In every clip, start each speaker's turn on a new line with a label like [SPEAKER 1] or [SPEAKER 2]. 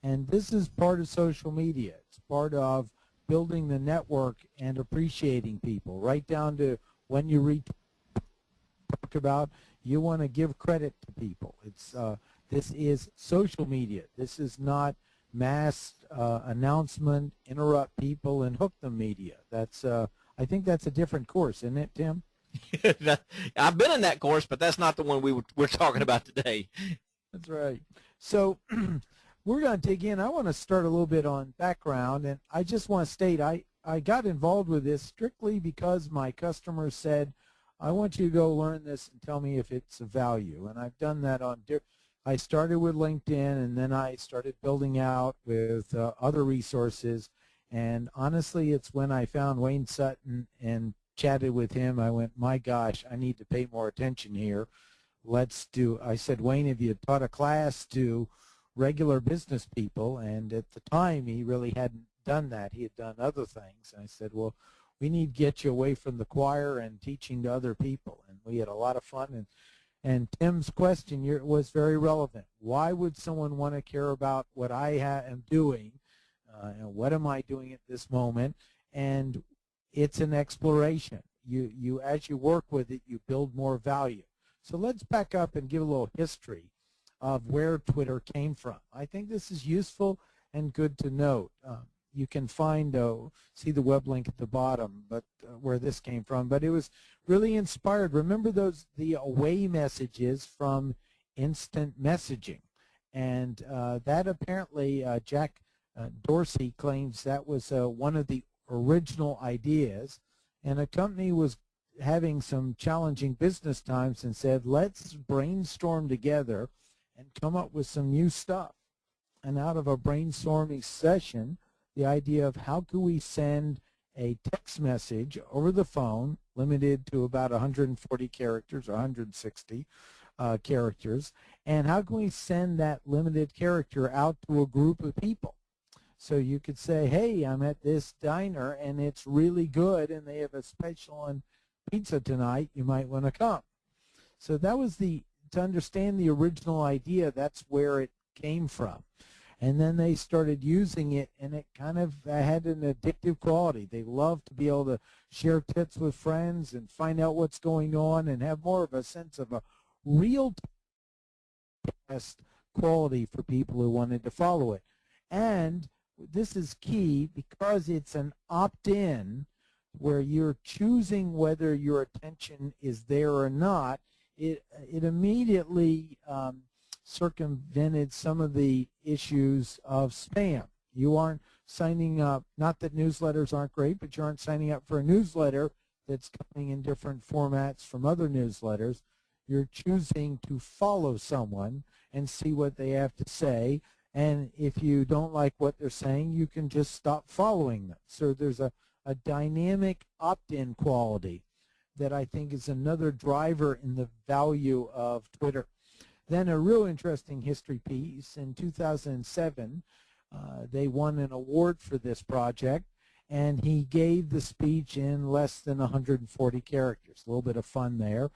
[SPEAKER 1] And this is part of social media. It's part of building the network and appreciating people, right down to when you talk about you want to give credit to people. It's this is social media. This is not mass announcement, interrupt people, and hook them media. That's I think that's a different course, isn't it, Tim?
[SPEAKER 2] I've been in that course, but that's not the one we're talking about today.
[SPEAKER 1] That's right. So we're going to dig in. I want to start a little bit on background, and I just want to state I got involved with this strictly because my customers said, I want you to go learn this and tell me if it's of value. And I've done that on I started with LinkedIn, and then I started building out with other resources. And honestly, it's when I found Wayne Sutton and chatted with him, I went, my gosh, I need to pay more attention here. I said, Wayne, have you taught a class to regular business people? And at the time, he really hadn't done that. He had done other things. And I said, well, we need to get you away from the choir and teaching to other people. And we had a lot of fun. And Tim's question was very relevant. Why would someone want to care about what I am doing? And what am I doing at this moment? And it's an exploration. You as you work with it, you build more value. So let's back up and give a little history of where Twitter came from. I think this is useful and good to note. You can find, see the web link at the bottom, but where this came from. But it was really inspired. Remember the away messages from instant messaging, and that apparently Jack Dorsey claims that was one of the original ideas, and a company was having some challenging business times and said, let's brainstorm together and come up with some new stuff. And out of a brainstorming session, the idea of how can we send a text message over the phone, limited to about 140 characters or 160 characters, and how can we send that limited character out to a group of people? So you could say, hey, I'm at this diner and it's really good and they have a special on pizza tonight, you might want to come. So that was to understand the original idea, that's where it came from. And then they started using it, and it kind of had an addictive quality. They loved to be able to share tips with friends and find out what's going on and have more of a sense of a real test quality for people who wanted to follow it. And this is key because it's an opt-in where you're choosing whether your attention is there or not. It immediately circumvented some of the issues of spam. You aren't signing up, not that newsletters aren't great, but you aren't signing up for a newsletter that's coming in different formats from other newsletters. You're choosing to follow someone and see what they have to say, and if you don't like what they're saying, you can just stop following them. So there's a dynamic opt-in quality that I think is another driver in the value of Twitter. Then a real interesting history piece. In 2007, they won an award for this project, and he gave the speech in less than 140 characters. A little bit of fun there,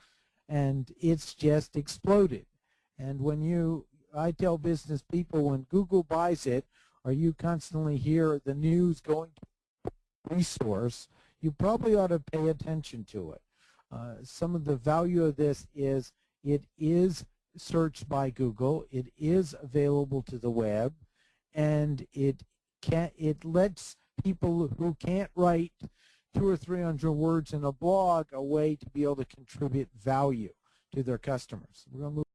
[SPEAKER 1] and it's just exploded. And when I tell business people, when Google buys it, or you constantly hear the news going to a resource, you probably ought to pay attention to it. Some of the value of this is it is searched by Google, it is available to the web, and it lets people who can't write 200 or 300 words in a blog a way to be able to contribute value to their customers. We're going to move